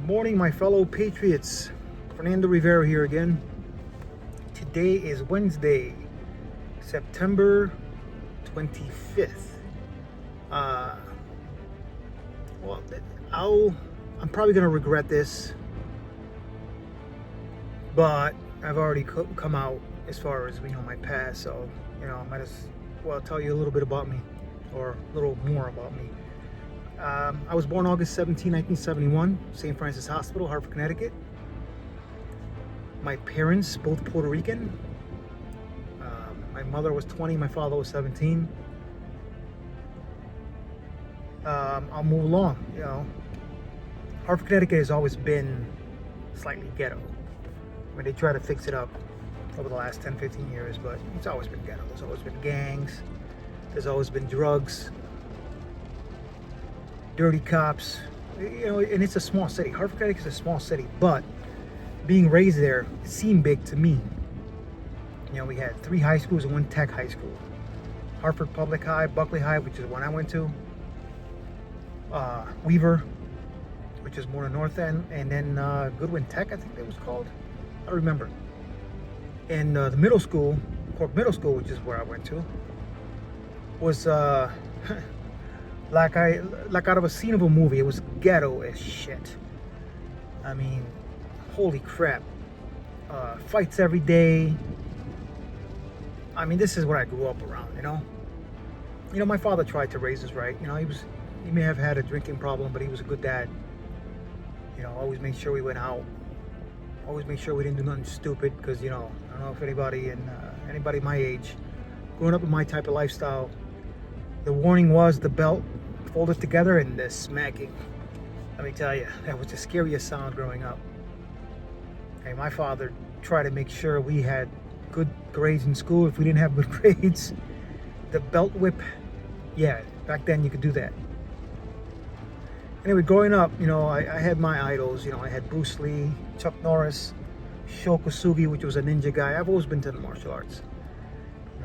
Good morning, my fellow patriots. Fernando Rivera here again. Today is Wednesday, September 25th. Well, I'm probably gonna regret this, but I've already come out as far as my past, so I might as well tell you a little bit about me, or a little more about me. I was born August 17, 1971, St. Francis Hospital, Hartford, Connecticut. My parents, both Puerto Rican. My mother was 20, my father was 17. I'll move along, Hartford, Connecticut has always been slightly ghetto. I mean, they try to fix it up over the last 10, 15 years, but it's always been ghetto. There's always been gangs. There's always been drugs. Dirty cops, and it's a small city. Hartford, Connecticut is a small city, but being raised there, it seemed big to me. We had 3 high schools and 1 tech high school. Hartford Public High, Buckley High, which is the one I went to. Weaver, which is more the north end, and then Goodwin Tech, I think it was called. I don't remember. And the middle school, Cork Middle School, which is where I went to, was like out of a scene of a movie. It was ghetto as shit. I mean, holy crap. Fights every day. I mean, this is what I grew up around, my father tried to raise us right. He may have had a drinking problem, but he was a good dad. Always made sure we went out. Always made sure we didn't do nothing stupid, because I don't know if anybody my age, growing up in my type of lifestyle, the warning was the belt folded together and the smacking. Let me tell you, that was the scariest sound growing up. Hey, my father tried to make sure we had good grades in school. If we didn't have good grades, the belt whip, yeah, back then you could do that. Anyway, growing up, I had my idols. I had Bruce Lee, Chuck Norris, Sho Kosugi, which was a ninja guy. I've always been to the martial arts.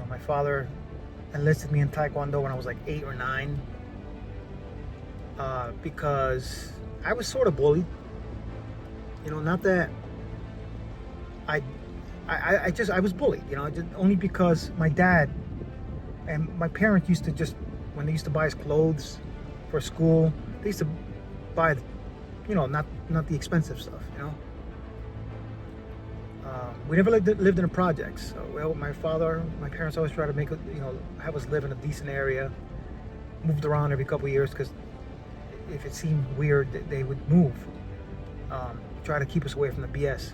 My father enlisted me in Taekwondo when I was like 8 or 9, because I was sort of bullied. Not that I was bullied. Only because my dad and my parents used to just, when they used to buy us clothes for school, they used to buy, not the expensive stuff. We never lived in the projects. So, my parents always tried to make have us live in a decent area. Moved around every couple of years, because if it seemed weird, they would move. Try to keep us away from the BS.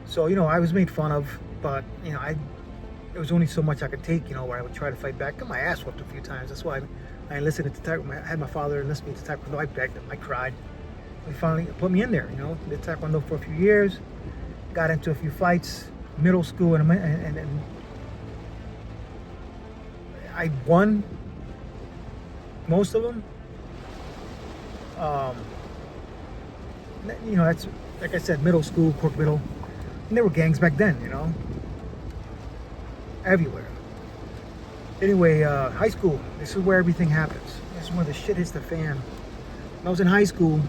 So I was made fun of, but it was only so much I could take. Where I would try to fight back. Got my ass whooped a few times. That's why I enlisted into Taekwondo. I had my father enlist me into Taekwondo. I begged him. I cried. He finally put me in there. Did Taekwondo for a few years. Got into a few fights, middle school, and I won most of them. That's, like I said, middle school, Cork Middle, and there were gangs back then, everywhere. Anyway, high school, this is where everything happens. This is where the shit hits the fan. When I was in high school,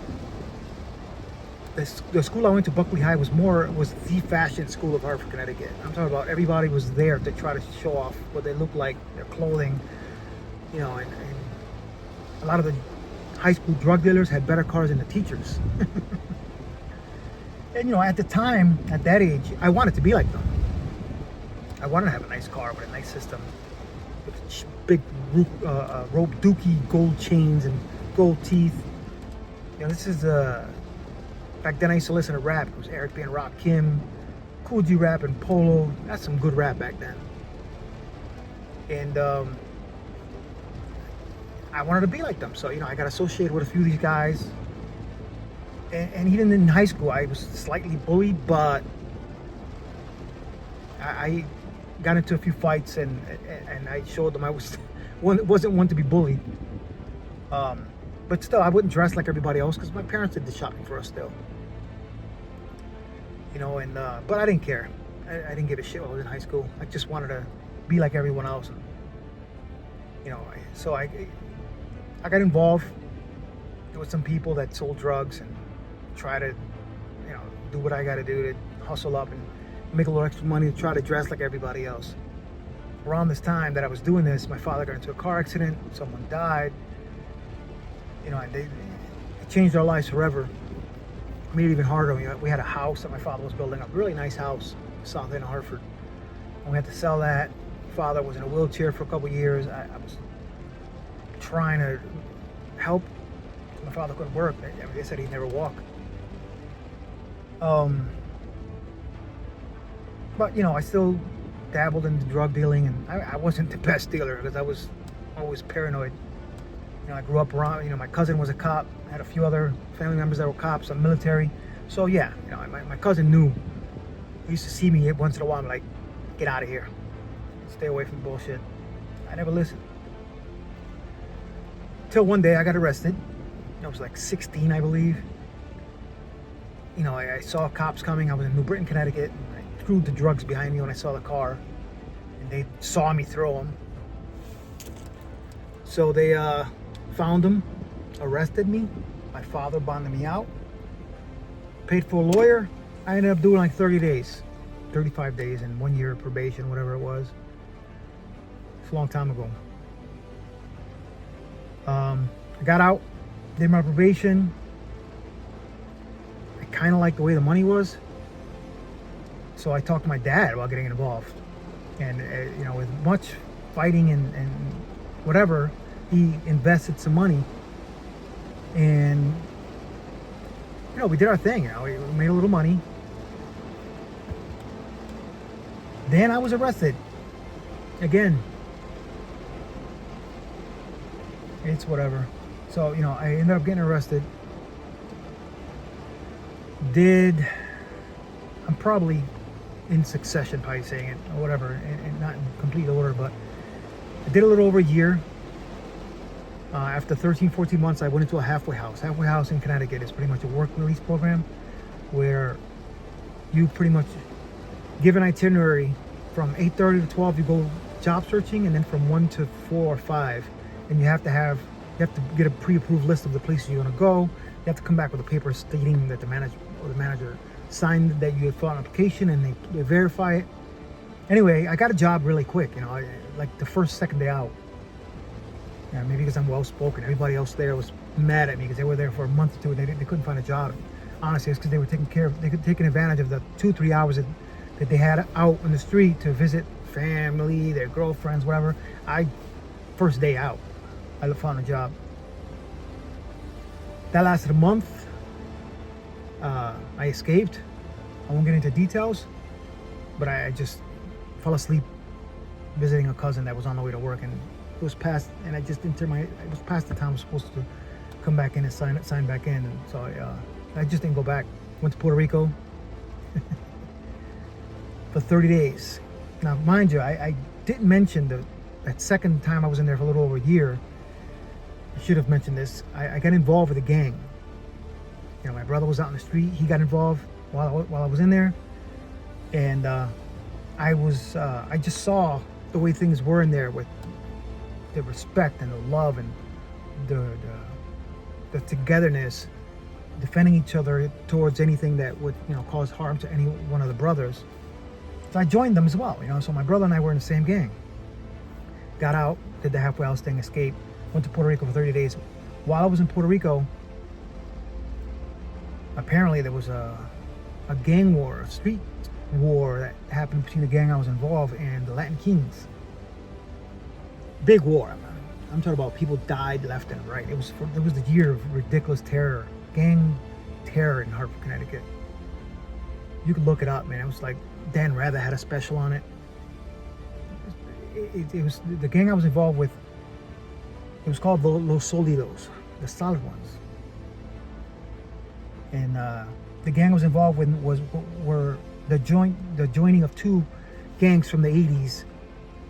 the school I went to, Buckley High, was the fashion school of Hartford, Connecticut. I'm talking about everybody was there to try to show off what they looked like, their clothing, and a lot of the high school drug dealers had better cars than the teachers. And at the time, at that age, I wanted to be like them. I wanted to have a nice car with a nice system, with big rope dookie, gold chains, and gold teeth. This is back then I used to listen to rap. It was Eric B. and Rakim, Cool G Rap, and Polo. That's some good rap back then. And I wanted to be like them. So, I got associated with a few of these guys. And even in high school, I was slightly bullied, but I got into a few fights, and I showed them I wasn't one to be bullied. But still, I wouldn't dress like everybody else, because my parents did the shopping for us still. But I didn't care. I didn't give a shit when I was in high school. I just wanted to be like everyone else. So I got involved with some people that sold drugs and try to, do what I got to do to hustle up and make a little extra money to try to dress like everybody else. Around this time that I was doing this, my father got into a car accident. Someone died. And they changed our lives forever. Made it even harder. We had a house that my father was building up, a really nice house, south end of Hartford. And we had to sell that. Father was in a wheelchair for a couple of years. I was trying to help. My father couldn't work. They said he'd never walk. But I still dabbled in drug dealing, and I wasn't the best dealer because I was always paranoid. I grew up around, my cousin was a cop, had a few other family members that were cops, some military. So yeah, my cousin knew. He used to see me once in a while. I'm like, get out of here. Stay away from bullshit. I never listened. Till one day I got arrested. I was like 16, I believe. I saw cops coming. I was in New Britain, Connecticut. And I threw the drugs behind me when I saw the car. And they saw me throw them. So they found them, arrested me. My father bonded me out. Paid for a lawyer. I ended up doing like 30 days. 35 days and 1 year probation, whatever it was. It's a long time ago. I got out, did my probation. I kind of liked the way the money was. So I talked to my dad about getting involved. And, with much fighting and whatever, he invested some money. And, we did our thing. We made a little money. Then I was arrested. Again. It's whatever. So, I ended up getting arrested. I'm probably in succession, probably saying it, or whatever, and not in complete order, but I did a little over a year. After 13, 14 months, I went into a halfway house. Halfway house in Connecticut is pretty much a work release program where you pretty much give an itinerary from 8:30 to 12, you go job searching, and then from 1 to 4 or 5, and you have to get a pre-approved list of the places you're going to go. You have to come back with a paper stating that the manager signed that you had filled an application, and they verify it. Anyway, I got a job really quick, like the second day out. Yeah, maybe because I'm well-spoken. Everybody else there was mad at me because they were there for a month or two and they couldn't find a job. Honestly, it's because they were taking advantage of the 2-3 hours that they had out on the street to visit family, their girlfriends, whatever. First day out, I found a job. That lasted a month. I escaped. I won't get into details, but I just fell asleep visiting a cousin that was on the way to work, and it was past, and it was past the time I was supposed to come back in and sign back in, and so I just didn't go back. Went to Puerto Rico for 30 days. Now, mind you, I didn't mention that second time I was in there for a little over a year. I should have mentioned this. I got involved with a gang. My brother was out in the street. He got involved while I was in there, and I just saw the way things were in there with the respect and the love and the togetherness, defending each other towards anything that would cause harm to any one of the brothers. So I joined them as well. So my brother and I were in the same gang. Got out, did the halfway house thing, escaped, went to Puerto Rico for 30 days. While I was in Puerto Rico, apparently there was a gang war, a street war that happened between the gang I was involved and the Latin Kings. Big war. I'm talking about people died left and right. It was the year of ridiculous terror, gang terror in Hartford, Connecticut. You could look it up, man. It was like Dan Rather had a special on it. It was the gang I was involved with. It was called Los Solidos, the solid ones. And the gang I was involved with were the joining of two gangs from the 80s.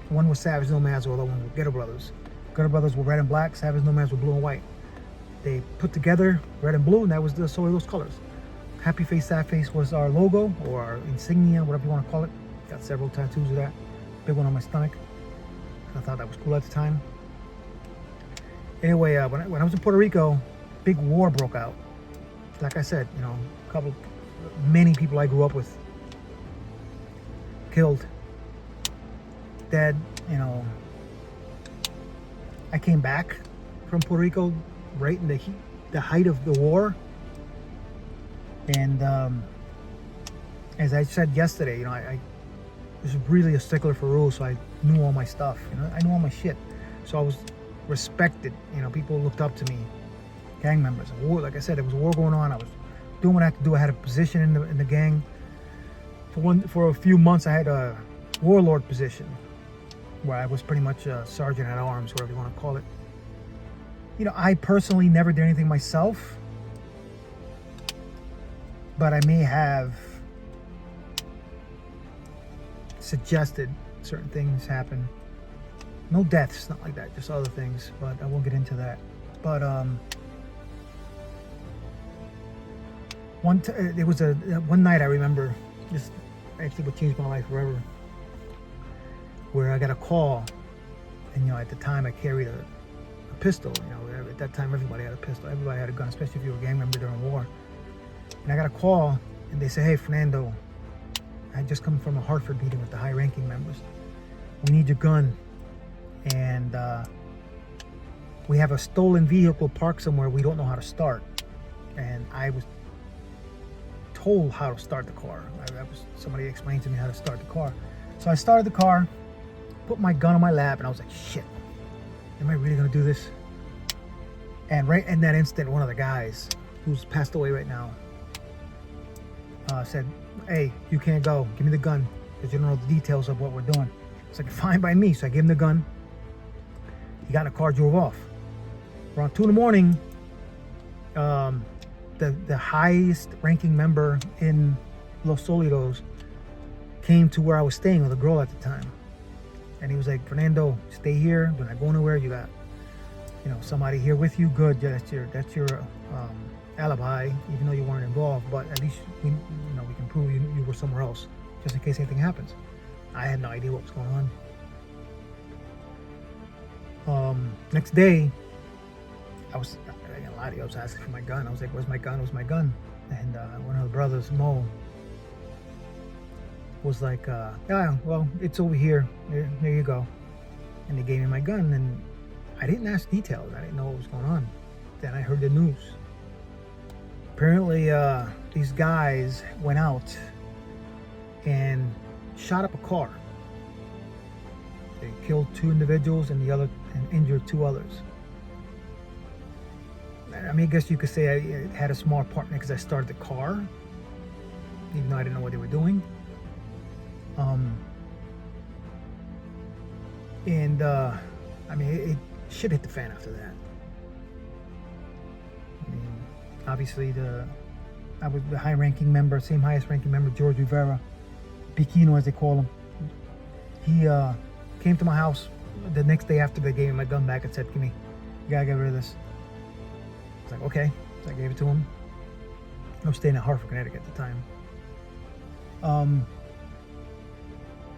One was Savage Nomads, the other one was Ghetto Brothers. Ghetto Brothers were red and black, Savage Nomads were blue and white. They put together red and blue, and that was the Solidos colors. Happy face, sad face was our logo, or our insignia, whatever you want to call it. Got several tattoos of that. Big one on my stomach. I thought that was cool at the time. Anyway, when I was in Puerto Rico, big war broke out. Like I said, you know, many people I grew up with killed, dead, you know. I came back from Puerto Rico right in the height of the war. And as I said yesterday, you know, I was really a stickler for rules, so I knew all my stuff. You know, I knew all my shit. So I was respected. You know, people looked up to me. Gang members. War, like I said, there was a war going on. I was doing what I had to do. I had a position in the gang. For a few months, I had a warlord position, where I was pretty much a sergeant at arms, whatever you want to call it. You know, I personally never did anything myself, but I may have suggested certain things happen. No deaths, not like that, just other things, but I won't get into that. But there was one night I remember, just actually what changed my life forever, where I got a call, and you know, at the time I carried a pistol. You know, at that time everybody had a pistol, everybody had a gun, especially if you were a gang member during war. And I got a call, and they said, "Hey, Fernando, I had just come from a Hartford meeting with the high-ranking members. We need your gun, and we have a stolen vehicle parked somewhere we don't know how to start." And I was told how to start the car. Somebody explained to me how to start the car. So I started the car, put my gun on my lap, and I was like, shit, am I really gonna do this? And right in that instant, one of the guys, who's passed away right now, said, "Hey, you can't go, give me the gun, because you don't know the details of what we're doing." It's like, fine by me. So I gave him the gun. He got in a car, drove off. Around 2 in the morning, the highest ranking member in Los Solitos came to where I was staying with a girl at the time. And he was like, "Fernando, stay here, do not go anywhere. You got, you know, somebody here with you. Good, yeah, that's your alibi, even though you weren't involved, but at least we can prove you were somewhere else, just in case anything happens." I had no idea what was going on. Next day, I was asking for my gun. I was like, "Where's my gun? Where's my gun?" And one of the brothers, Mo, was like, "Yeah, well, it's over here. There you go." And they gave me my gun, and I didn't ask details. I didn't know what was going on. Then I heard the news. Apparently, these guys went out and shot up a car. They killed 2 individuals and injured 2 others. I mean, I guess you could say I had a small part in it because I started the car, even though I didn't know what they were doing. I mean, shit hit the fan after that. I mean, obviously I was the high-ranking member, same highest-ranking member, George Rivera, Piquino as they call him. He came to my house the next day after they gave me my gun back and said, "You gotta get rid of this." I was like, "Okay." So I gave it to him. I was staying in Hartford, Connecticut at the time.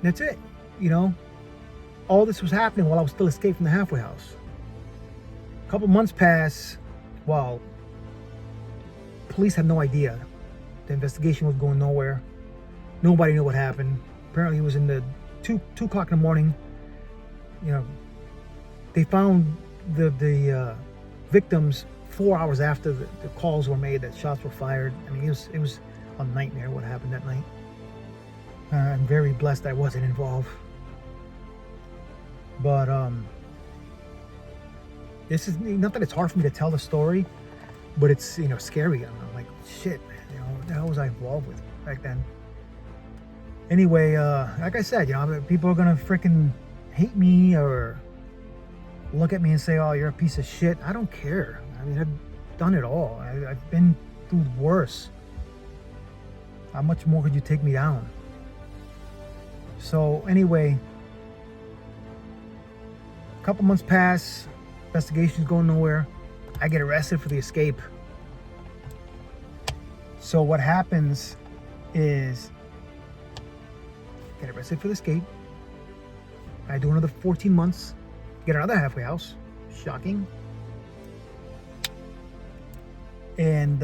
That's it. You know, all this was happening while I was still escaped from the halfway house. A couple months passed while police had no idea. The investigation was going nowhere. Nobody knew what happened. Apparently it was in the 2 o'clock in the morning. You know, they found the victims 4 hours after the calls were made that shots were fired. I mean, it was a nightmare what happened that night. I'm very blessed I wasn't involved. But this is not that it's hard for me to tell the story, but it's, you know, scary. I'm like, shit, man, you know, what the hell was I involved with back then? Anyway, like I said, you know, people are gonna freaking hate me or look at me and say, "Oh, you're a piece of shit." I don't care. I mean, I've done it all. I've been through worse. How much more could you take me down? So anyway, a couple months pass, investigation's going nowhere. I get arrested for the escape. So what happens is, get arrested for the escape. I do another 14 months, get another halfway house. Shocking. and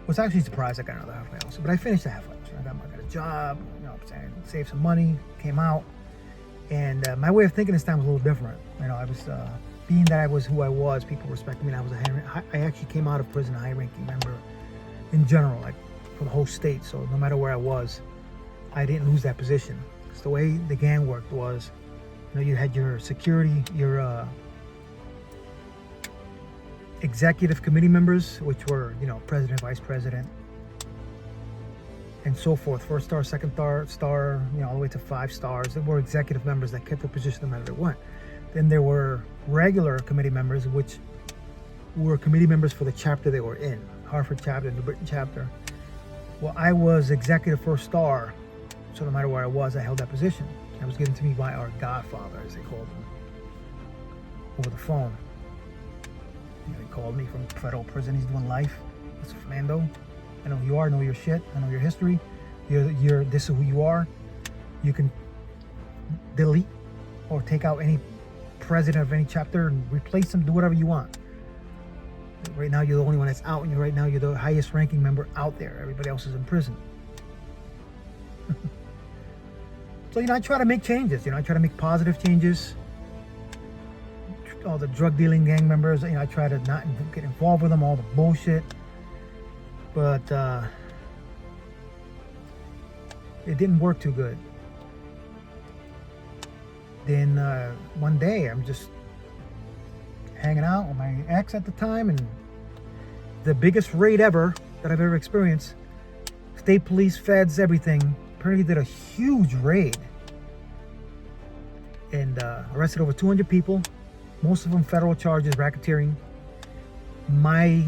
was actually surprised I got another halfway house. But I finished the halfway house. I got a job, you know what I'm saying, saved some money, came out, and my way of thinking this time was a little different. You know, I was, being that I was who I was, people respected me, and I actually came out of prison a high-ranking member in general, like for the whole state. So no matter where I was, I didn't lose that position. Because the way the gang worked was, you know, you had your security, your executive committee members, which were, you know, president, vice president, and so forth. First star, second star, you know, all the way to 5 stars. There were executive members that kept their position no matter what. Then there were regular committee members, which were committee members for the chapter they were in, Hartford chapter, the Britain chapter. Well, I was executive first star, so no matter where I was, I held that position. That was given to me by our godfather, as they called him, over the phone. You know, he called me from federal prison. He's doing life. It's Fernando. I know who you are. I know your shit. I know your history. This is who you are. You can delete or take out any president of any chapter and replace them. Do whatever you want. Right now, you're the only one that's out, and right now you're the highest ranking member out there. Everybody else is in prison. So, you know, I try to make changes. You know, I try to make positive changes. All the drug dealing gang members, you know, I try to not get involved with them, all the bullshit. But it didn't work too good. Then one day I'm just hanging out with my ex at the time, and the biggest raid ever that I've ever experienced, state police, feds, everything, apparently did a huge raid and arrested over 200 people. Most of them federal charges, racketeering. My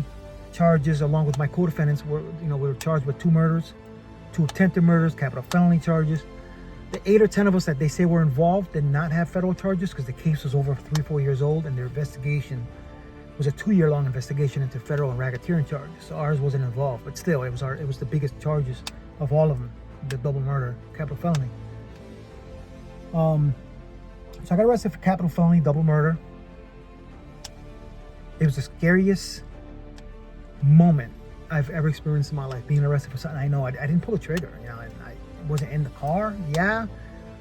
charges, along with my co-defendants, were, you know, we were charged with 2 murders, 2 attempted murders, capital felony charges. The 8 or 10 of us that they say were involved did not have federal charges because the case was over 3-4 years old, and their investigation was a 2-year-long investigation into federal and racketeering charges. So ours wasn't involved, but still, it was the biggest charges of all of them, the double murder, capital felony. So I got arrested for capital felony, double murder. It was the scariest moment I've ever experienced in my life, being arrested for something I know. I didn't pull the trigger, you know, I wasn't in the car. Yeah,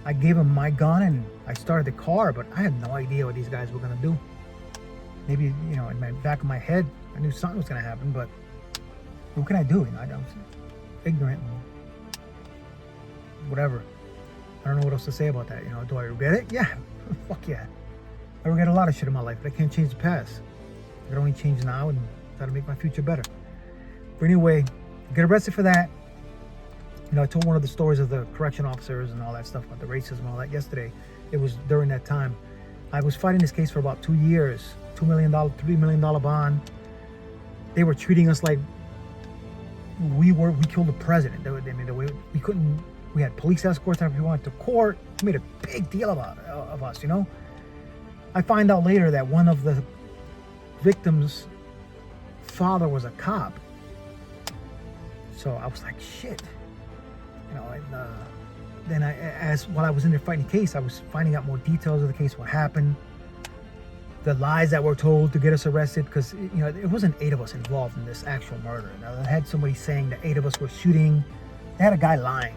I gave him my gun and I started the car, but I had no idea what these guys were gonna do. Maybe, you know, in the back of my head, I knew something was gonna happen, but what can I do? You know, I was ignorant and whatever. I don't know what else to say about that. You know, do I regret it? Yeah, fuck yeah. I regret a lot of shit in my life, but I can't change the past. I can only change now and try to make my future better. But anyway, get arrested for that. You know, I told one of the stories of the correction officers and all that stuff about the racism and all that yesterday. It was during that time. I was fighting this case for about 2 years, $2 million, $3 million bond. They were treating us like we killed the president. I mean, we had police escorts after we went to court. We made a big deal of us, you know. I find out later that one of the victim's father was a cop. So I was like, shit. You know, and then while I was in there fighting the case, I was finding out more details of the case, what happened, the lies that were told to get us arrested, because, you know, it wasn't 8 of us involved in this actual murder. Now, they had somebody saying that 8 of us were shooting. They had a guy lying,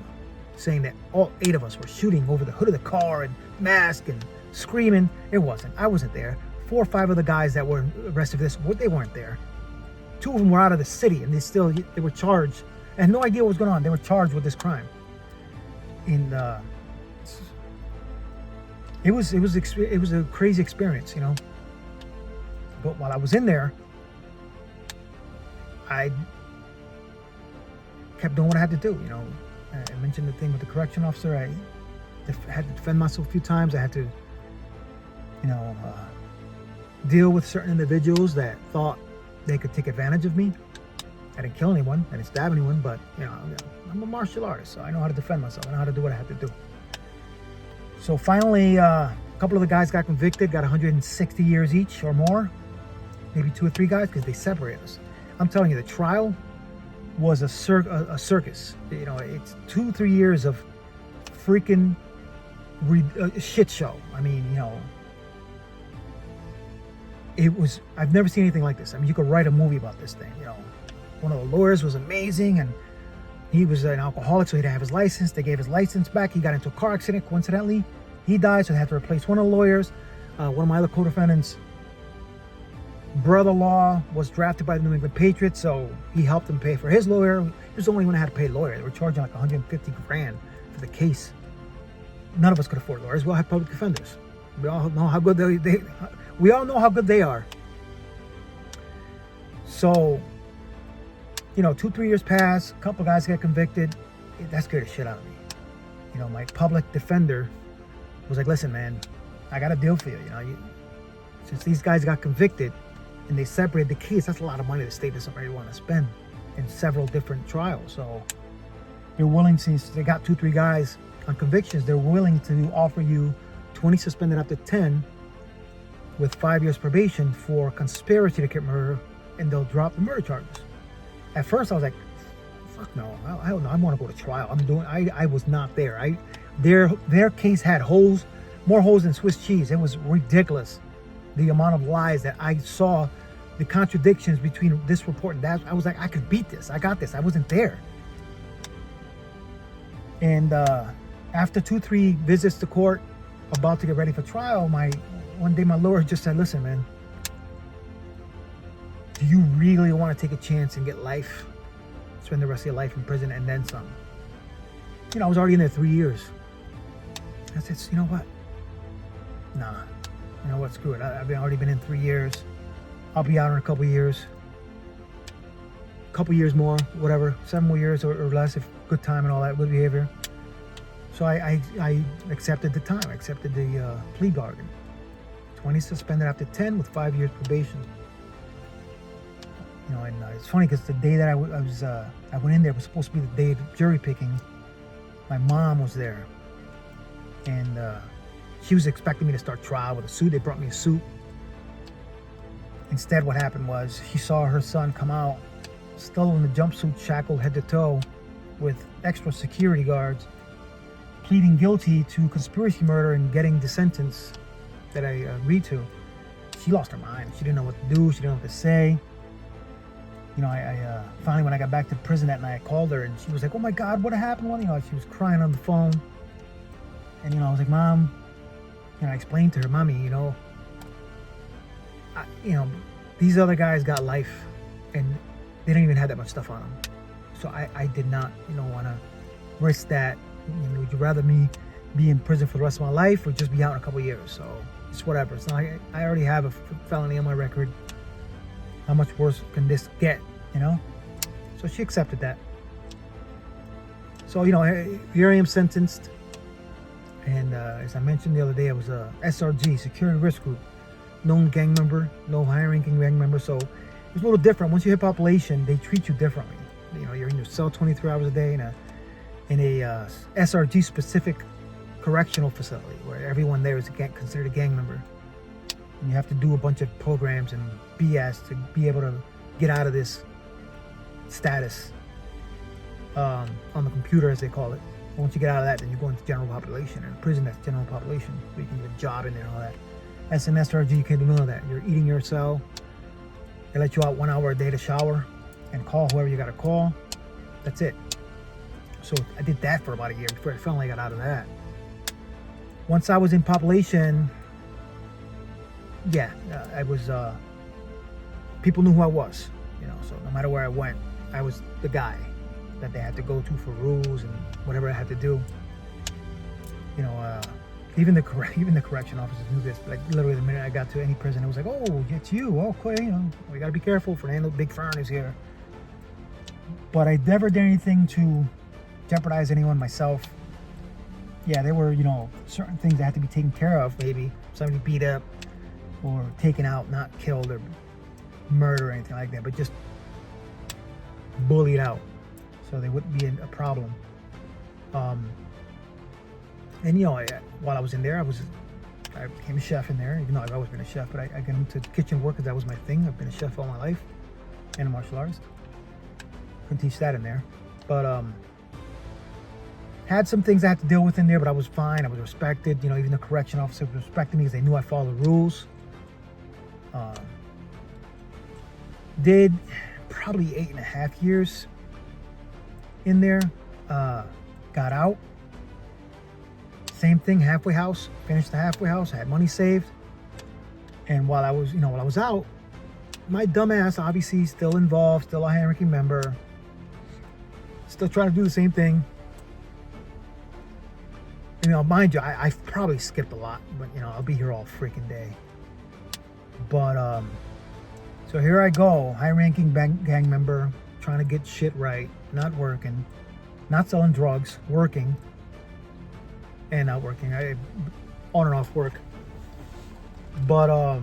saying that all 8 of us were shooting over the hood of the car and mask and screaming. It wasn't. I wasn't there. 4 or 5 of the guys that were arrested for this, they weren't there. 2 of them were out of the city, and they were charged. I had no idea what was going on. They were charged with this crime. And it was a crazy experience, you know. But while I was in there, I kept doing what I had to do, you know. I mentioned the thing with the correction officer. I had to defend myself a few times. I had to, you know, deal with certain individuals that thought they could take advantage of me. I didn't kill anyone, I didn't stab anyone, but, you know, I'm a martial artist, so I know how to defend myself. I know how to do what I have to do. So finally, a couple of the guys got convicted, got 160 years each or more. Maybe 2 or 3 guys, because they separated us. I'm telling you, the trial was a circus. You know, it's 2-3 years of freaking shit show. I mean, you know, I've never seen anything like this. I mean, you could write a movie about this thing. One of the lawyers was amazing, and he was an alcoholic, so he didn't have his license. They gave his license back. He got into a car accident. Coincidentally, he died, so they had to replace one of the lawyers. One of my other co-defendants' brother-in-law was drafted by the New England Patriots, so he helped him pay for his lawyer. He was the only one that had to pay a lawyer. They were charging like 150 grand for the case. None of us could afford lawyers. We all had public defenders. We all know how good we all know how good they are. So, 2-3 years passed. A couple guys got convicted. That scared the shit out of me. My public defender was like, "Listen, man, I got a deal for you. Since these guys got convicted and they separated the case, that's a lot of money the state doesn't really want to spend in several different trials. So they're willing, since they got 2-3 guys on convictions, they're willing to offer you 20 suspended up to 10 with 5 years probation for conspiracy to commit murder, and they'll drop the murder charges." At first I was like, fuck no, I don't know, I want to go to trial. I was not there. Their case had holes, more holes than Swiss cheese. It was ridiculous, the amount of lies that I saw, the contradictions between this report and that. I was like, I could beat this. I got this. I wasn't there. And after 2-3 visits to court, about to get ready for trial, one day my lawyer just said, "Listen, man, do you really want to take a chance and get life, spend the rest of your life in prison and then some?" I was already in there 3 years. I said, "You know what? Nah. You know what? Screw it. I've already been in 3 years. I'll be out in a couple years. Couple years more, whatever. 7 more years or less if good time and all that, good behavior." So I accepted the time. I accepted the plea bargain. 20 suspended after 10 with 5 years probation. And it's funny because the day that I went in there was supposed to be the day of jury picking. My mom was there, and she was expecting me to start trial with a suit. They brought me a suit. Instead, what happened was she saw her son come out, still in the jumpsuit, shackled head to toe, with extra security guards, pleading guilty to conspiracy murder and getting the sentence that I agreed to. She lost her mind. She didn't know what to do. She didn't know what to say. I finally, when I got back to prison that night, I called her and she was like, "Oh my God, what happened?" She was crying on the phone. And, I was like, "Mom," I explained to her, "Mommy, these other guys got life and they didn't even have that much stuff on them. So I did not, want to risk that. Would you rather me be in prison for the rest of my life or just be out in a couple years? So it's whatever. It's not like I already have a felony on my record. How much worse can this get, So she accepted that. So, here I am sentenced. And as I mentioned the other day, I was a SRG, Security Risk Group, known gang member, no high-ranking gang member. So it was a little different. Once you hit population, they treat you differently. You're in your cell 23 hours a day in a SRG specific correctional facility where everyone there is considered a gang member. And you have to do a bunch of programs and BS to be able to get out of this status on the computer, as they call it. Once you get out of that, then you go into general population. And in prison, that's general population. So you can get a job in there and all that. As an SRG, you can't do none of that. You're eating your cell. They let you out 1 hour a day to shower and call whoever you got to call. That's it. So I did that for about a year before I finally got out of that. Once I was in population, I was, people knew who I was, so no matter where I went, I was the guy that they had to go to for rules and whatever I had to do. Even the correction officers knew this. Like literally the minute I got to any prison, it was like, "Oh, it's you. Okay, we gotta be careful. Fernando, Big Fern is here." But I never did anything to jeopardize anyone myself. Yeah, there were, certain things that had to be taken care of. Maybe somebody beat up or taken out, not killed or murder or anything like that, but just bullied out, so they wouldn't be a problem. And while I was in there, I became a chef in there, even though I've always been a chef, but I got into kitchen work because that was my thing. I've been a chef all my life and a martial artist. Couldn't teach that in there, but had some things I had to deal with in there, but I was fine. I was respected. Even the correction officer respected me because they knew I followed the rules. Did probably 8.5 years in there. Got out. Same thing, halfway house. Finished the halfway house. I had money saved. And while I was out, my dumbass obviously still involved, still a high-ranking member, still trying to do the same thing. Mind you, I've probably skipped a lot, but I'll be here all freaking day. But so here I go, high-ranking gang member, trying to get shit right, not working, not selling drugs, working, and not working. I on and off work. But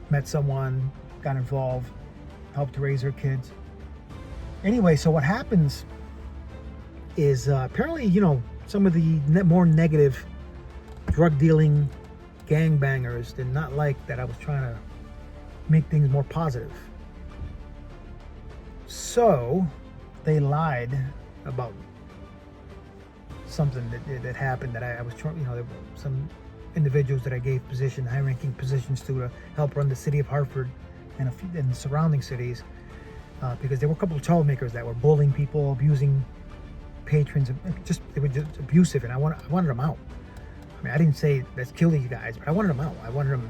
met someone, got involved, helped to raise her kids. Anyway, so what happens is apparently, some of the more negative drug dealing gangbangers did not like that I was trying to make things more positive. So they lied about something that happened that I was trying, there were some individuals that I gave high-ranking positions to help run the city of Hartford and the surrounding cities, because there were a couple of troublemakers that were bullying people, abusing patrons. They were just abusive, and I wanted them out. I mean, I didn't say let's kill these guys, but I wanted them out. I wanted them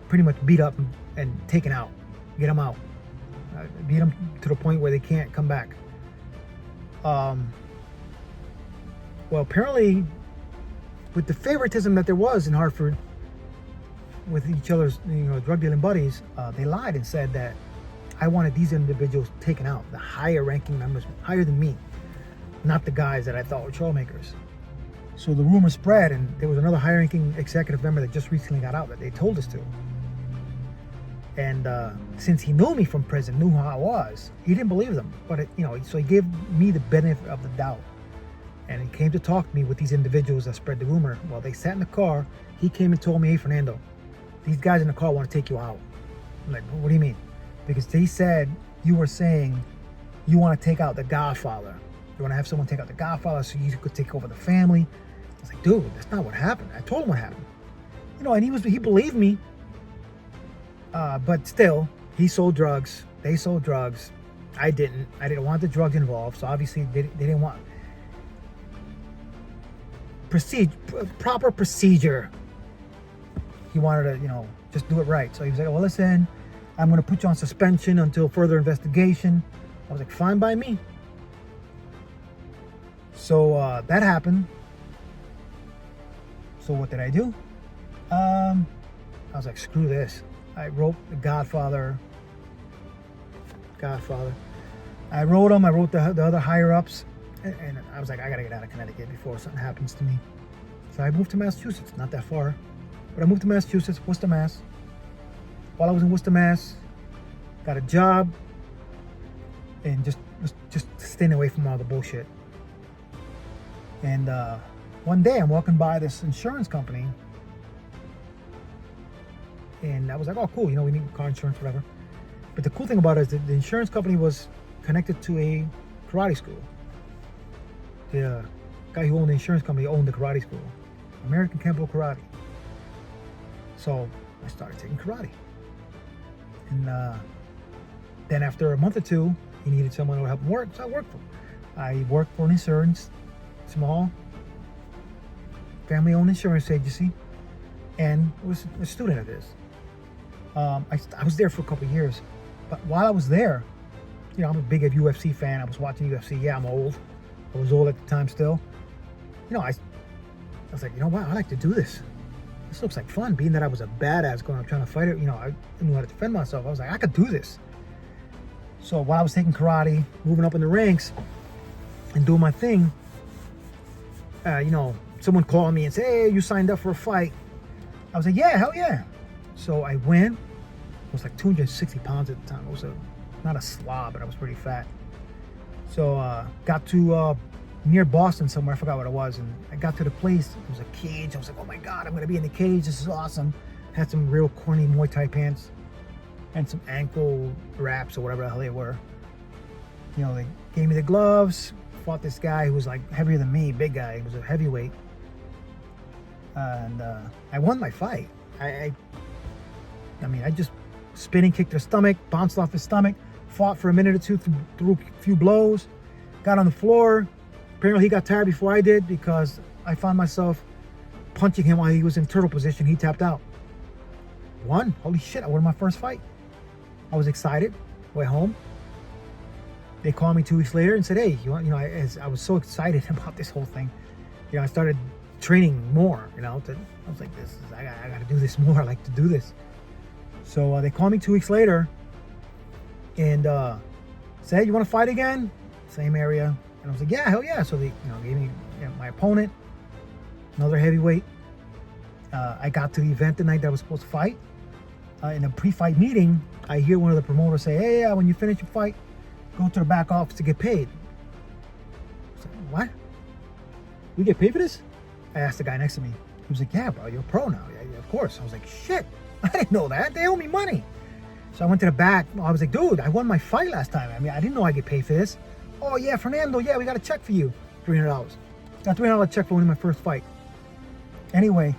pretty much beat up and taken out, get them out, beat them to the point where they can't come back. Well, apparently, with the favoritism that there was in Hartford with each other's drug dealing buddies, they lied and said that I wanted these individuals taken out, the higher ranking members, higher than me, not the guys that I thought were troublemakers. So the rumor spread, and there was another high ranking executive member that just recently got out that they told us to. And since he knew me from prison, knew how I was, he didn't believe them. But so he gave me the benefit of the doubt. And he came to talk to me with these individuals that spread the rumor. Well, they sat in the car. He came and told me, "Hey, Fernando, these guys in the car want to take you out." I'm like, "What do you mean?" Because they said you were saying you want to take out the Godfather. You want to have someone take out the Godfather so you could take over the family. I was like, "Dude, that's not what happened." I told him what happened. And he believed me. But still, he sold drugs. They sold drugs. I didn't. I didn't want the drugs involved. So obviously they didn't want proper procedure. He wanted to, just do it right. So he was like, "Well, listen, I'm going to put you on suspension until further investigation." I was like, "Fine by me." So that happened. So what did I do? I was like, screw this. I wrote the Godfather. I wrote him. I wrote the other higher ups. And I was like, I gotta get out of Connecticut before something happens to me. So I moved to Massachusetts, not that far. But I moved to Massachusetts, Worcester, Mass. While I was in Worcester, Mass, got a job and just staying away from all the bullshit. And one day I'm walking by this insurance company, and I was like, "Oh, cool, we need car insurance, whatever." But the cool thing about it is that the insurance company was connected to a karate school. The guy who owned the insurance company owned the karate school, American Kempo Karate. So I started taking karate. And then after a month or two, he needed someone who would help him work, so I worked for him. I worked for an insurance, small, family-owned insurance agency, and was a student of his. I was there for a couple of years, but while I was there, I'm a big UFC fan. I was watching UFC. Yeah, I'm old. I was old at the time still. I was like, wow, I like to do this. This looks like fun, being that I was a badass going out trying to fight it. I knew how to defend myself. I was like, I could do this. So while I was taking karate, moving up in the ranks, and doing my thing, someone called me and said, "Hey, you signed up for a fight." I was like, "Yeah, hell yeah." So I went. I was like 260 pounds at the time. I was not a slob, but I was pretty fat. So got to near Boston somewhere, I forgot what it was, and I got to the place. It was a cage. I was like, "Oh my god, I'm gonna be in the cage. This is awesome." Had some real corny Muay Thai pants and some ankle wraps or whatever the hell they were. They gave me the gloves. Fought this guy who was like heavier than me, big guy. He was a heavyweight, and I won my fight. I I mean, I just spinning kicked his stomach, bounced off his stomach, fought for a minute or two, threw a few blows, got on the floor. Apparently he got tired before I did because I found myself punching him while he was in turtle position. He tapped out. Won. Holy shit, I won my first fight. I was excited. Went home. They called me 2 weeks later and said, hey, I was so excited about this whole thing. I started training more, I was like, I got to do this more. I like to do this. So they called me 2 weeks later and said, you want to fight again? Same area. And I was like, yeah, hell yeah. So they, gave me my opponent, another heavyweight. I got to the event the night that I was supposed to fight. In a pre-fight meeting, I hear one of the promoters say, hey, when you finish your fight, go to the back office to get paid. I was like, what? We get paid for this? I asked the guy next to me. He was like, yeah, bro, you're a pro now. Yeah, of course. I was like, shit, I didn't know that. They owe me money. So I went to the back. I was like, dude, I won my fight last time. I mean, I didn't know I get paid for this. Oh, yeah, Fernando, yeah, we got a check for you. $300. Got a $300 check for winning my first fight. Anyway,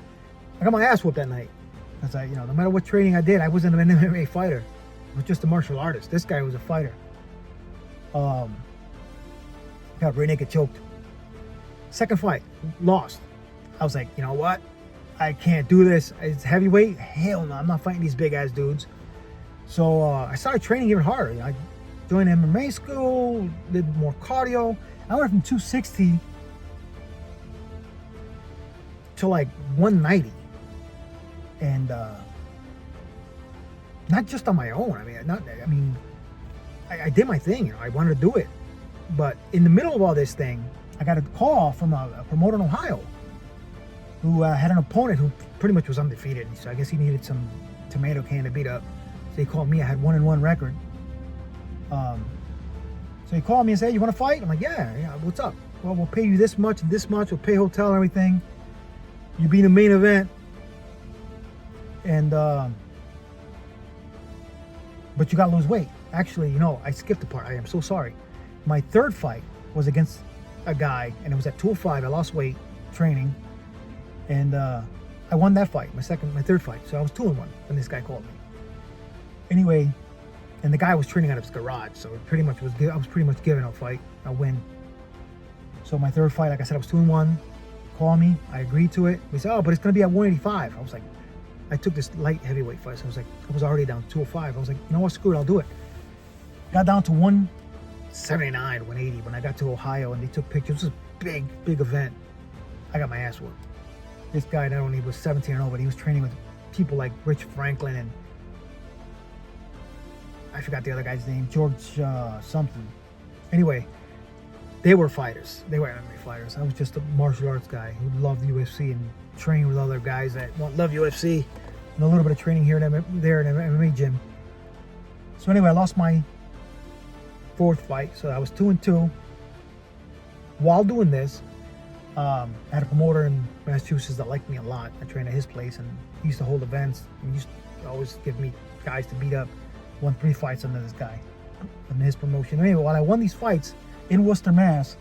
I got my ass whooped that night. Because no matter what training I did, I wasn't an MMA fighter. I was just a martial artist. This guy was a fighter. Got rear naked choked. Second fight, lost. I was like, you know what? I can't do this. It's heavyweight. Hell no, I'm not fighting these big ass dudes. So I started training even harder. I joined MMA school, did more cardio. I went from 260 to like 190. And not just on my own. I did my thing. I wanted to do it. But in the middle of all this thing, I got a call from a promoter in Ohio who had an opponent who pretty much was undefeated. So I guess he needed some tomato can to beat up. So he called me. I had 1-1 record. So he called me and said, hey, you want to fight? I'm like, yeah, what's up? Well, we'll pay you this much and this much. We'll pay hotel and everything. You be in the main event. And but you gotta lose weight. Actually, I skipped a part. I am so sorry. My third fight was against a guy, and it was at 205. I lost weight training, and I won that fight. My third fight. So I was 2-1 when this guy called me. Anyway, and the guy was training out of his garage, so it pretty much I was pretty much given a fight, a win. So my third fight, like I said, I was 2-1. Call me. I agreed to it. He said, oh, but it's gonna be at 185. I was like, I took this light heavyweight fight, so I was already down to 205. I was like, you know what, screw it, I'll do it. Got down to 179, 180 when I got to Ohio, and they took pictures. It was a big event. I got my ass whooped. This guy not only was 17-0, but he was training with people like Rich Franklin and I forgot the other guy's name, George something. Anyway, they were fighters. They were MMA fighters. I was just a martial arts guy who loved UFC and trained with other guys that love UFC and a little bit of training here and there in an MMA gym. So anyway, I lost my fourth fight, so I was 2-2. While doing this, I had a promoter in Massachusetts that liked me a lot. I trained at his place, and he used to hold events. He used to always give me guys to beat up. Won 3 fights under this guy, under his promotion. Anyway, while I won these fights in Worcester, Mass,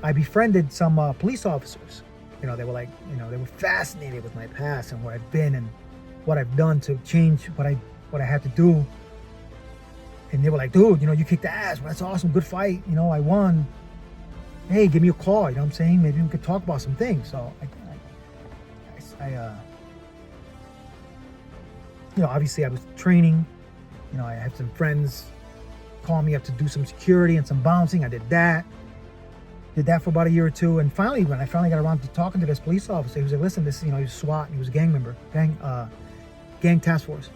I befriended some police officers. They were like, they were fascinated with my past and where I've been and what I've done to change what I had to do. And they were like, dude, you kicked ass. Well, that's awesome. Good fight. I won. Hey, give me a call. You know what I'm saying? Maybe we could talk about some things. So obviously I was training. I had some friends call me up to do some security and some bouncing. I did that. Did that for about a year or two. And finally, when I finally got around to talking to this police officer, he was like, listen, this, he was SWAT, and he was a gang member, gang task force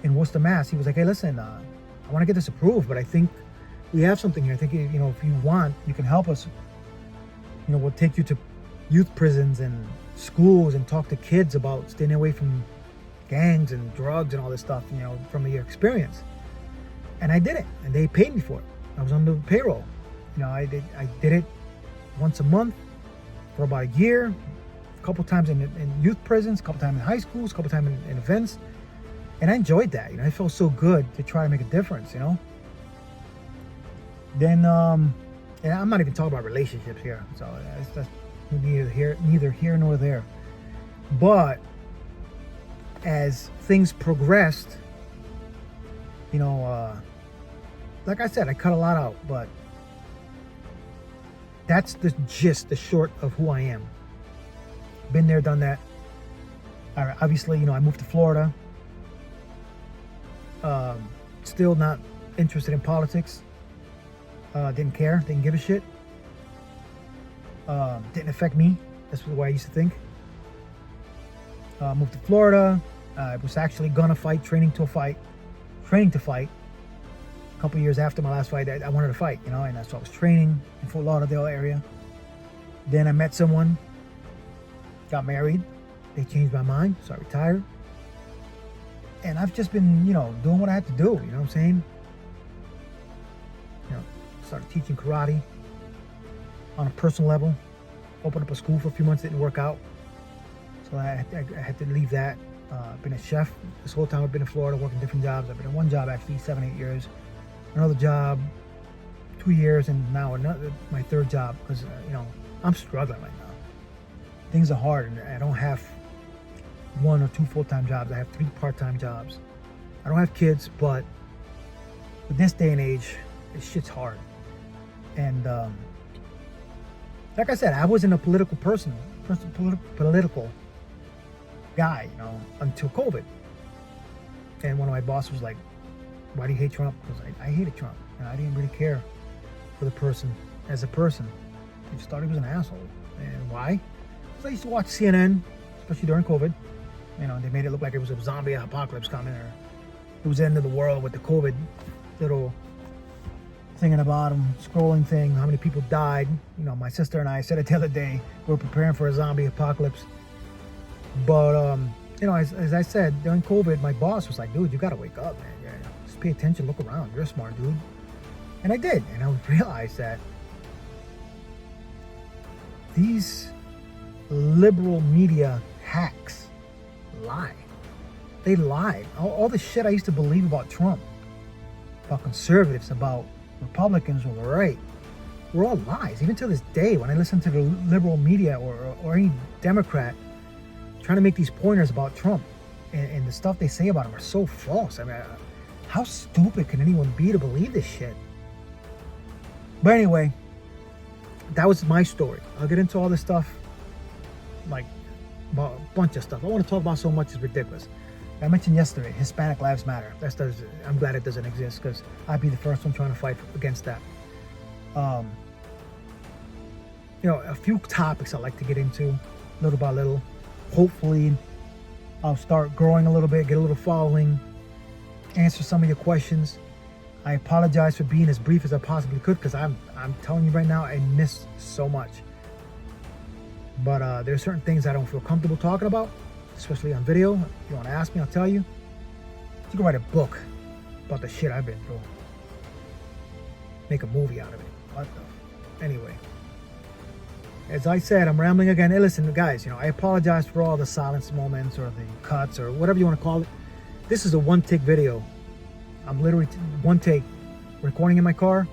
in Worcester, Mass. He was like, hey, listen, I want to get this approved, but I think we have something here. I think, if you want, you can help us. We'll take you to youth prisons and schools and talk to kids about staying away from gangs and drugs and all this stuff, from your experience. And I did it, and they paid me for it. I was on the payroll. I did it once a month for about a year, a couple times in youth prisons, a couple times in high schools, a couple times in events, and I enjoyed that. It felt so good to try to make a difference. Then, and I'm not even talking about relationships here, so that's neither here nor there. But as things progressed, like I said, I cut a lot out, but that's the gist, the short of who I am. Been there, done that. Obviously, I moved to Florida. Still not interested in politics. Didn't care, didn't give a shit. Didn't affect me. That's the way I used to think. Moved to Florida. I was actually gonna fight, training to fight. A couple years after my last fight, I wanted to fight, and that's why I was training in Fort Lauderdale area. Then I met someone, got married. They changed my mind, so I retired. And I've just been, doing what I had to do, you know what I'm saying? Started teaching karate on a personal level. Opened up a school for a few months, didn't work out. So I had to leave that. I've been a chef this whole time I've been in Florida, working different jobs. I've been in one job actually 7-8 years. Another job 2 years, and now my third job, because I'm struggling right now. Things are hard, and I don't have 1 or 2 full-time jobs. I have 3 part-time jobs. I don't have kids, but with this day and age, this shit's hard. And like I said, I wasn't a political political guy, until COVID. And one of my bosses was like, "Why do you hate Trump?" Because I hated Trump, and I didn't really care for the person as a person. I just thought he was an asshole. And why? Because I used to watch CNN, especially during COVID. They made it look like it was a zombie apocalypse coming, or it was the end of the world with the COVID little thing in the bottom, scrolling thing, how many people died. My sister and I said it the other day, we're preparing for a zombie apocalypse. But, as I said, during COVID, my boss was like, "Dude, you gotta wake up, man. Just pay attention, look around. You're a smart dude." And I did, and I realized that these liberal media hacks lie. They lie. All the shit I used to believe about Trump, about conservatives, about Republicans or the right, were all lies. Even to this day, when I listen to the liberal media or any Democrat trying to make these pointers about Trump, and the stuff they say about him are so false. I mean, how stupid can anyone be to believe this shit? But anyway, that was my story. I'll get into all this stuff, like about a bunch of stuff. I want to talk about so much, it's ridiculous. I mentioned yesterday, Hispanic Lives Matter. I'm glad it doesn't exist, because I'd be the first one trying to fight against that. A few topics I'd like to get into, little by little. Hopefully, I'll start growing a little bit, get a little following, answer some of your questions. I apologize for being as brief as I possibly could, because I'm telling you right now, I miss so much. But there's certain things I don't feel comfortable talking about, especially on video. If you want to ask me, I'll tell you. You can write a book about the shit I've been through. Make a movie out of it. What the? Anyway. As I said, I'm rambling again. Hey, listen, guys, I apologize for all the silence moments or the cuts or whatever you want to call it. This is a one-take video. I'm literally one take, recording in my car,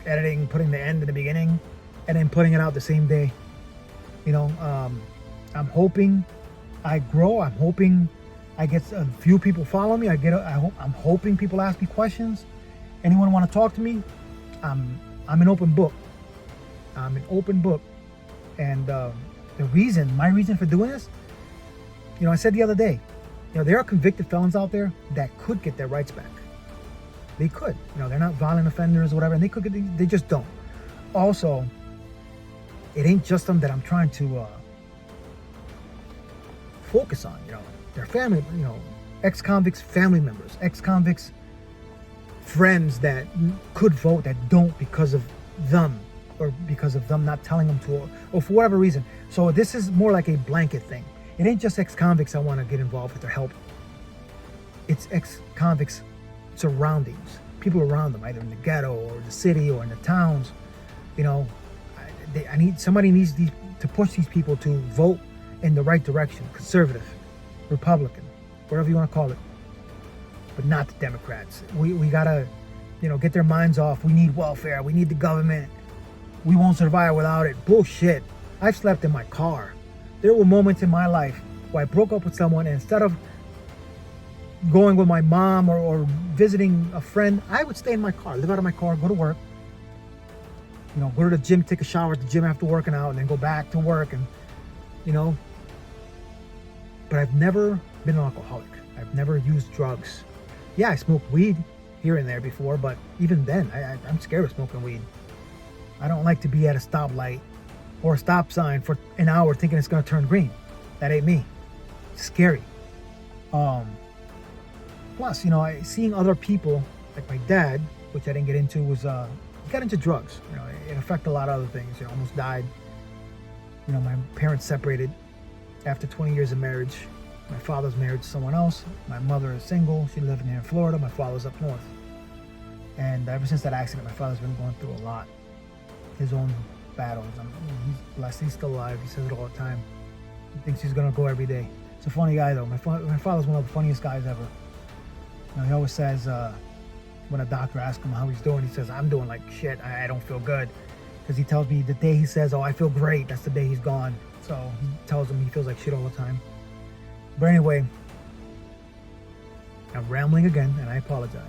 editing, putting the end in the beginning, and then putting it out the same day. I'm hoping I grow. I'm hoping I get a few people follow me. I'm hoping people ask me questions. Anyone want to talk to me? I'm an open book. I'm an open book. And my reason for doing this, I said the other day, there are convicted felons out there that could get their rights back. They could. They're not violent offenders or whatever, and they just don't. Also, it ain't just them that I'm trying to focus on. Their family, ex-convicts, family members, ex-convicts, friends that could vote that don't because of them, or because of them not telling them to, or for whatever reason. So this is more like a blanket thing. It ain't just ex-convicts I want to get involved with or help. It's ex-convicts surroundings, people around them, either in the ghetto or the city or in the towns. Somebody needs to push these people to vote in the right direction, conservative, Republican, whatever you want to call it, but not the Democrats. We gotta, get their minds off. We need welfare. We need the government. We won't survive without it. Bullshit. I've slept in my car. There were moments in my life or I broke up with someone, and instead of going with my mom or visiting a friend, I would stay in my car, live out of my car, go to work, you know, go to the gym, take a shower at the gym after working out, and then go back to work, and you know. But I've never been an alcoholic. I've never used drugs. Yeah, I smoked weed here and there before, but even then, I'm scared of smoking weed. I don't like to be at a stoplight or a stop sign for an hour thinking it's gonna turn green. That ain't me. It's scary. Plus, you know, seeing other people, like my dad, which I didn't get into, was he got into drugs. You know, it affected a lot of other things. You know, almost died. You know, my parents separated after 20 years of marriage. My father's married to someone else. My mother is single. She lived here in Florida. My father's up north. And ever since that accident, my father's been going through a lot. His own battles. He's blessed. He's still alive. He says it all the time. He thinks he's gonna go every day. It's a funny guy though. My father's one of the funniest guys ever. You know, he always says when a doctor asks him how he's doing, he says, "I'm doing like shit. I don't feel good." Because he tells me the day he says, "Oh, I feel great," that's the day he's gone. So he tells him he feels like shit all the time. But anyway, I'm rambling again, and I apologize.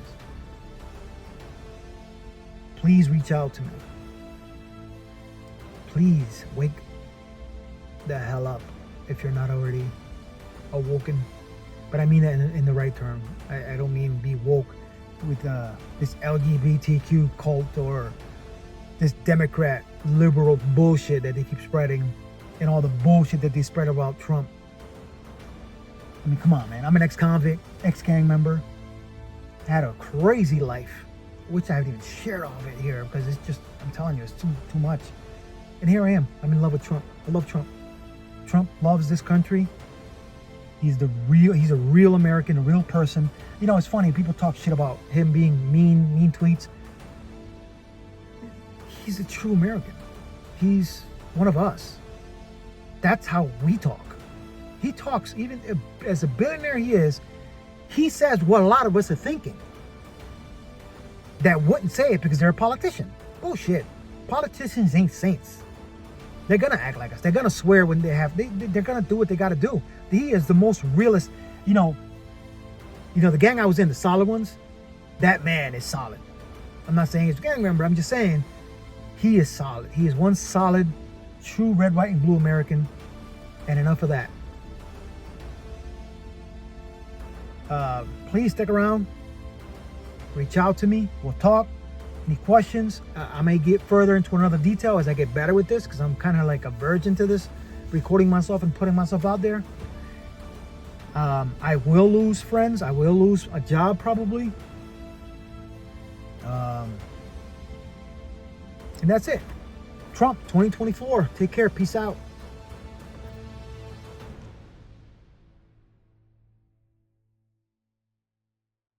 Please reach out to me. Please wake the hell up if you're not already awoken. But I mean that in the right term. I don't mean be woke with this LGBTQ cult or this Democrat liberal bullshit that they keep spreading, and all the bullshit that they spread about Trump. I mean, come on, man. I'm an ex-convict, ex-gang member. I had a crazy life, which I haven't even shared all of it here because it's just, I'm telling you, it's too much. And here I am. I'm in love with Trump. I love Trump. Trump loves this country. He's a real American, a real person. You know, it's funny, people talk shit about him being mean tweets. He's a true American. He's one of us. That's how we talk. He talks, even as a billionaire he says what a lot of us are thinking. That wouldn't say it because they're a politician. Bullshit. Politicians ain't saints. They're gonna act like us. They're gonna swear when they're gonna do what they gotta do. He is the most realist. You know, the gang I was in, the solid ones, that man is solid. I'm not saying he's a gang member, I'm just saying he is solid. He is one solid, true red, white, and blue American, and enough of that. Please stick around. Reach out to me. We'll talk. Any questions? I may get further into another detail as I get better with this, because I'm kind of like a virgin to this, recording myself and putting myself out there. I will lose friends. I will lose a job probably. And that's it. Trump 2024. Take care. Peace out.